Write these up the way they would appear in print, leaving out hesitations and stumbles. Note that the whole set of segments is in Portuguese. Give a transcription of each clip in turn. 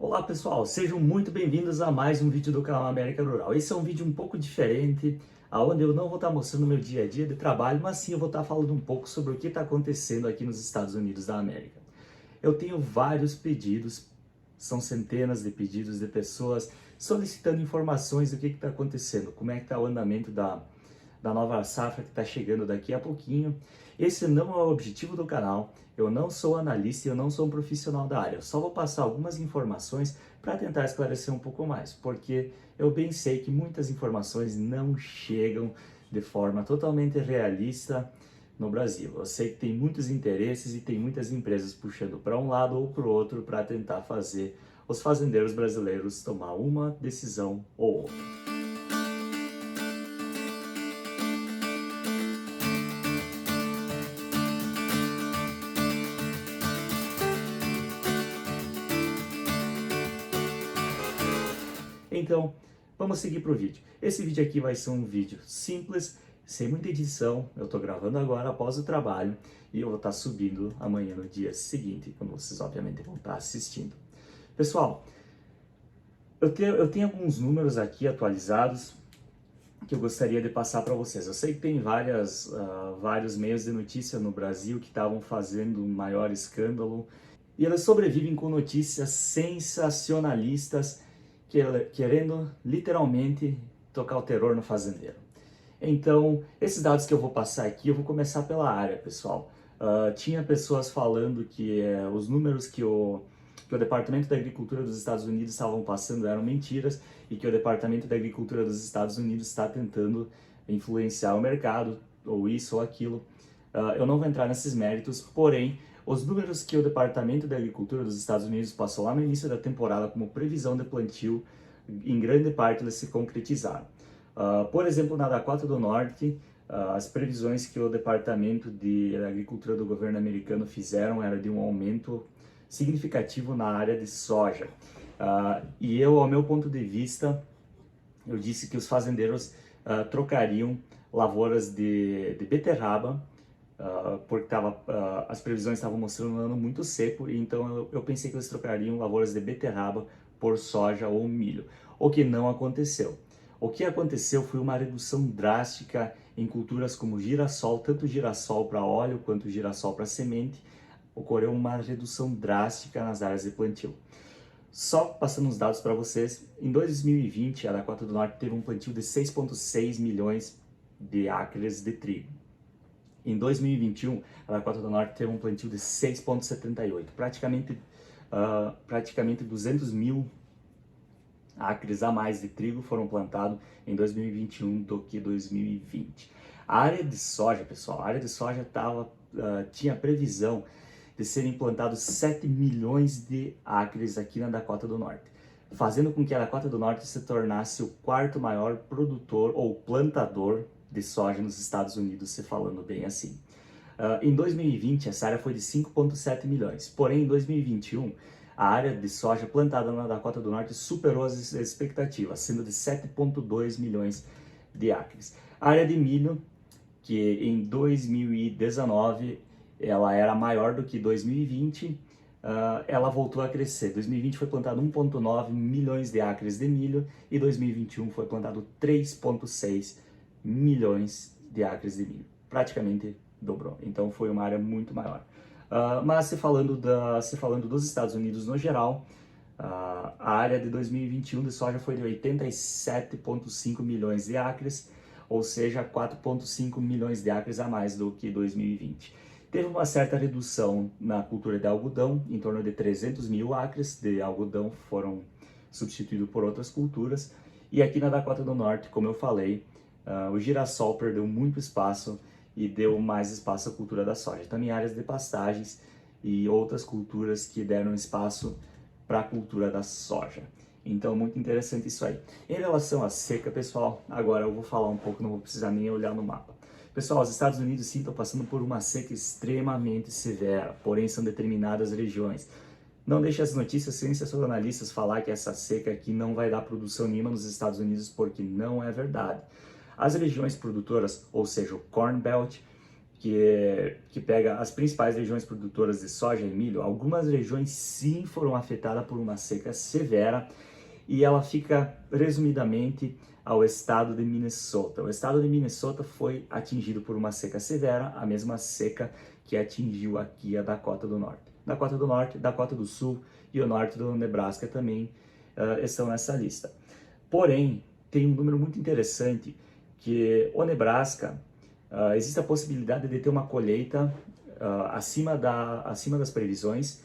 Olá pessoal, sejam muito bem-vindos a mais um vídeo do canal América Rural. Esse é um vídeo um pouco diferente, onde eu não vou estar mostrando o meu dia a dia de trabalho, mas sim eu vou estar falando um pouco sobre o que está acontecendo aqui nos Estados Unidos da América. Eu tenho vários pedidos, são centenas de pedidos de pessoas solicitando informações do que está acontecendo, como é que está o andamento da nova safra que está chegando daqui a pouquinho. Esse não é o objetivo do canal, eu não sou analista e eu não sou um profissional da área, eu só vou passar algumas informações para tentar esclarecer um pouco mais, porque eu bem sei que muitas informações não chegam de forma totalmente realista no Brasil. Eu sei que tem muitos interesses e tem muitas empresas puxando para um lado ou para o outro para tentar fazer os fazendeiros brasileiros tomar uma decisão ou outra. Então, vamos seguir para o vídeo. Esse vídeo aqui vai ser um vídeo simples, sem muita edição. Eu estou gravando agora após o trabalho e eu vou estar subindo amanhã no dia seguinte, quando vocês obviamente vão estar assistindo. Pessoal, eu tenho alguns números aqui atualizados que eu gostaria de passar para vocês. Eu sei que tem vários meios de notícia no Brasil que estavam fazendo um maior escândalo e eles sobrevivem com notícias sensacionalistas, querendo literalmente tocar o terror no fazendeiro. Então, esses dados que eu vou passar aqui, eu vou começar pela área, pessoal. Tinha pessoas falando que os números que o Departamento da Agricultura dos Estados Unidos estavam passando eram mentiras e que o Departamento da Agricultura dos Estados Unidos está tentando influenciar o mercado, ou isso ou aquilo. Eu não vou entrar nesses méritos, porém, os números que o Departamento da Agricultura dos Estados Unidos passou lá no início da temporada como previsão de plantio, em grande parte eles se concretizaram. Por exemplo, na Dakota do Norte, as previsões que o Departamento de Agricultura do governo americano fizeram era de um aumento significativo na área de soja. E eu, ao meu ponto de vista, eu disse que os fazendeiros trocariam lavouras de beterraba, porque as previsões estavam mostrando um ano muito seco, e então eu pensei que eles trocariam lavouras de beterraba por soja ou milho, o que não aconteceu. O que aconteceu foi uma redução drástica em culturas como girassol, tanto girassol para óleo quanto girassol para semente. Ocorreu uma redução drástica nas áreas de plantio. Só passando os dados para vocês, em 2020 a Dakota do Norte teve um plantio de 6,6 milhões de acres de trigo. Em 2021, a Dakota do Norte teve um plantio de 6,78, praticamente 200 mil acres a mais de trigo foram plantados em 2021 do que 2020. A área de soja, pessoal, a área de soja tinha previsão de serem plantados 7 milhões de acres aqui na Dakota do Norte, fazendo com que a Dakota do Norte se tornasse o quarto maior produtor ou plantador de soja nos Estados Unidos, se falando bem assim. Em 2020, essa área foi de 5,7 milhões, porém em 2021, a área de soja plantada na Dakota do Norte superou as expectativas, sendo de 7,2 milhões de acres. A área de milho, que em 2019 ela era maior do que 2020, ela voltou a crescer. 2020 foi plantado 1,9 milhões de acres de milho e 2021 foi plantado 3,6 milhões de acres de milho. Praticamente dobrou. Então foi uma área muito maior. Mas se falando dos Estados Unidos no geral, a área de 2021 de soja foi de 87,5 milhões de acres, ou seja, 4,5 milhões de acres a mais do que 2020. Teve uma certa redução na cultura de algodão, em torno de 300 mil acres de algodão foram substituídos por outras culturas. E aqui na Dakota do Norte, como eu falei, o girassol perdeu muito espaço e deu mais espaço à cultura da soja. Também áreas de pastagens e outras culturas que deram espaço para a cultura da soja. Então, muito interessante isso aí. Em relação à seca, pessoal, agora eu vou falar um pouco, não vou precisar nem olhar no mapa. Pessoal, os Estados Unidos sim estão passando por uma seca extremamente severa, porém são determinadas regiões. Não deixe as notícias sensacionalistas falar que essa seca aqui não vai dar produção nenhuma nos Estados Unidos, porque não é verdade. As regiões produtoras, ou seja, o Corn Belt, que pega as principais regiões produtoras de soja e milho. Algumas regiões sim foram afetadas por uma seca severa e ela fica resumidamente ao estado de Minnesota. O estado de Minnesota foi atingido por uma seca severa, a mesma seca que atingiu aqui a Dakota do Norte. Dakota do Norte, Dakota do Sul e o norte do Nebraska também estão nessa lista. Porém, tem um número muito interessante que o Nebraska, existe a possibilidade de ter uma colheita acima das previsões.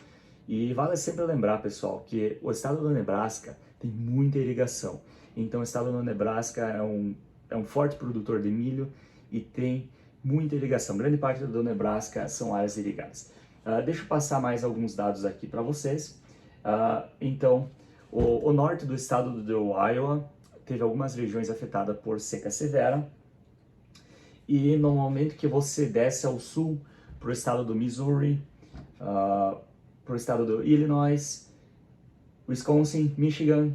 E vale sempre lembrar, pessoal, que o estado do Nebraska tem muita irrigação. Então, o estado do Nebraska é um forte produtor de milho e tem muita irrigação. Grande parte do Nebraska são áreas irrigadas. Deixa eu passar mais alguns dados aqui para vocês. Então, o norte do estado do Iowa teve algumas regiões afetadas por seca severa. E no momento que você desce ao sul, para o estado do Missouri, para o estado do Illinois, Wisconsin, Michigan,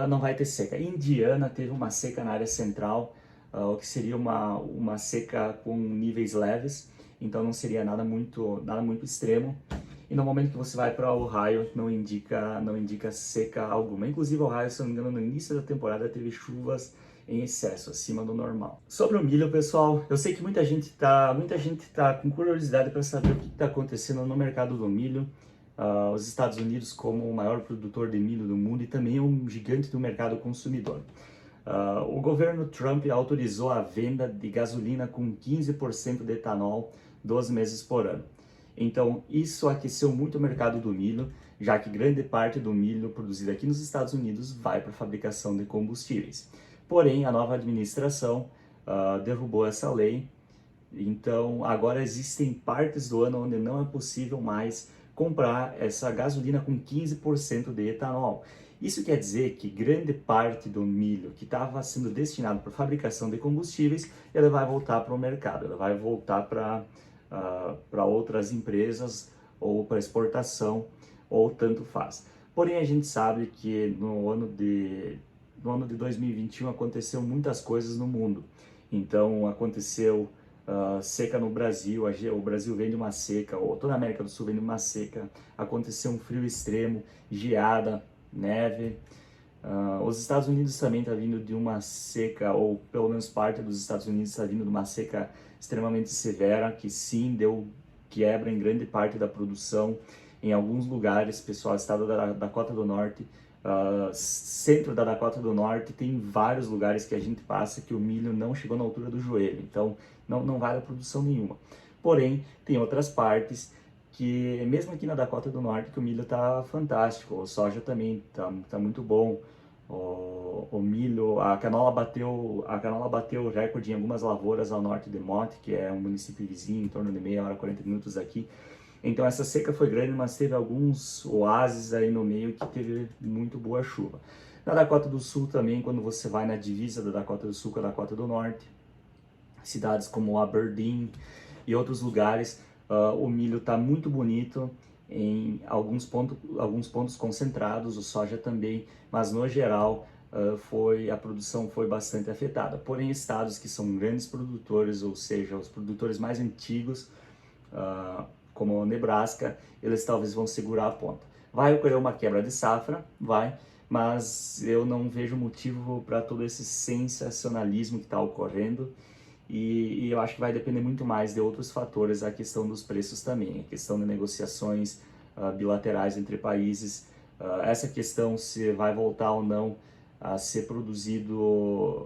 não vai ter seca. Indiana teve uma seca na área central, o que seria uma seca com níveis leves, então não seria nada muito extremo. E no momento que você vai para Ohio, não indica seca alguma. Inclusive, Ohio, se não me engano, no início da temporada teve chuvas em excesso, acima do normal. Sobre o milho, pessoal, eu sei que muita gente tá com curiosidade para saber o que está acontecendo no mercado do milho. Os Estados Unidos, como o maior produtor de milho do mundo e também um gigante do mercado consumidor. O governo Trump autorizou a venda de gasolina com 15% de etanol 12 meses por ano. Então, isso aqueceu muito o mercado do milho, já que grande parte do milho produzido aqui nos Estados Unidos vai para a fabricação de combustíveis. Porém, a nova administração derrubou essa lei, então agora existem partes do ano onde não é possível mais comprar essa gasolina com 15% de etanol. Isso quer dizer que grande parte do milho que estava sendo destinado para fabricação de combustíveis, ele vai voltar para o mercado, ele vai voltar para outras empresas ou para exportação, ou tanto faz. Porém, a gente sabe que no ano de 2021 aconteceu muitas coisas no mundo. Então, aconteceu seca no Brasil, o Brasil vem de uma seca, ou toda a América do Sul vem de uma seca, aconteceu um frio extremo, geada, neve. Os Estados Unidos também está vindo de uma seca, ou pelo menos parte dos Estados Unidos está vindo de uma seca extremamente severa, que sim deu quebra em grande parte da produção. Em alguns lugares, pessoal, estado da Dakota do Norte, centro da Dakota do Norte, tem vários lugares que a gente passa que o milho não chegou na altura do joelho, então não vai dar produção nenhuma. Porém, tem outras partes que, mesmo aqui na Dakota do Norte, que o milho está fantástico, o soja também tá muito bom, o milho, a canola bateu o recorde em algumas lavouras ao norte de Mott, que é um município vizinho, em torno de meia hora, 40 minutos aqui. Então essa seca foi grande, mas teve alguns oásis aí no meio que teve muito boa chuva. Na Dakota do Sul também, quando você vai na divisa da Dakota do Sul com a Dakota do Norte, cidades como Aberdeen e outros lugares, o milho está muito bonito em alguns pontos concentrados, o soja também, mas no geral a produção foi bastante afetada. Porém, estados que são grandes produtores, ou seja, os produtores mais antigos, como o Nebraska, eles talvez vão segurar a ponta. Vai ocorrer uma quebra de safra? Vai, mas eu não vejo motivo para todo esse sensacionalismo que está ocorrendo. E eu acho que vai depender muito mais de outros fatores, a questão dos preços também, a questão de negociações bilaterais entre países, essa questão se vai voltar ou não a ser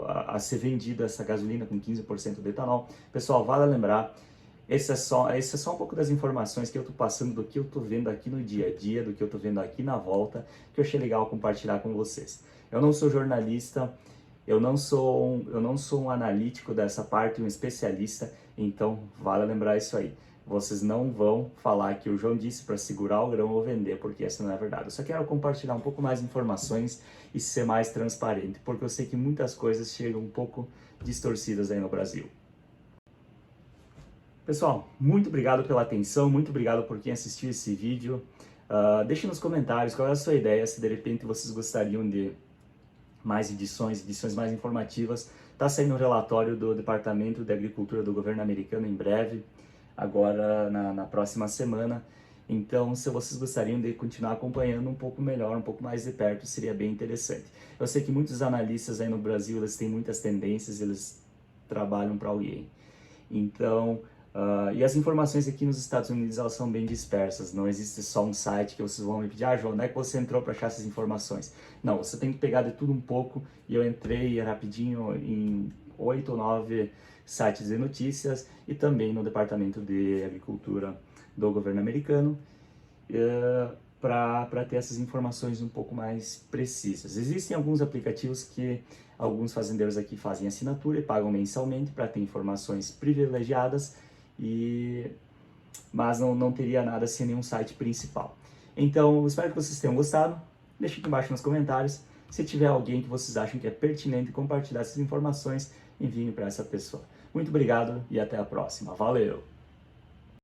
a ser vendida essa gasolina com 15% de etanol. Pessoal, vale lembrar, esse é só um pouco das informações que eu estou passando, do que eu estou vendo aqui no dia a dia, do que eu estou vendo aqui na volta, que eu achei legal compartilhar com vocês. Eu não sou jornalista, eu não sou um analítico dessa parte, um especialista, então vale lembrar isso aí. Vocês não vão falar que o João disse para segurar o grão ou vender, porque essa não é verdade. Eu só quero compartilhar um pouco mais de informações e ser mais transparente, porque eu sei que muitas coisas chegam um pouco distorcidas aí no Brasil. Pessoal, muito obrigado pela atenção, muito obrigado por quem assistiu esse vídeo. Deixe nos comentários qual é a sua ideia, se de repente vocês gostariam de mais edições mais informativas Está saindo um relatório do Departamento de Agricultura do governo americano em breve, agora na próxima semana. Então, se vocês gostariam de continuar acompanhando um pouco melhor, um pouco mais de perto, seria bem interessante. Eu sei que muitos analistas aí no Brasil, eles têm muitas tendências, eles trabalham para alguém. Então, e as informações aqui nos Estados Unidos, elas são bem dispersas. Não existe só um site que vocês vão me pedir, João, onde é que você entrou para achar essas informações? Não, você tem que pegar de tudo um pouco, e eu entrei rapidinho em 8 ou 9 sites de notícias e também no Departamento de Agricultura do governo americano, para ter essas informações um pouco mais precisas. Existem alguns aplicativos que alguns fazendeiros aqui fazem assinatura e pagam mensalmente para ter informações privilegiadas, mas não teria nada sem nenhum site principal. Então, espero que vocês tenham gostado. Deixe aqui embaixo nos comentários. Se tiver alguém que vocês acham que é pertinente compartilhar essas informações, enviem para essa pessoa. Muito obrigado e até a próxima. Valeu!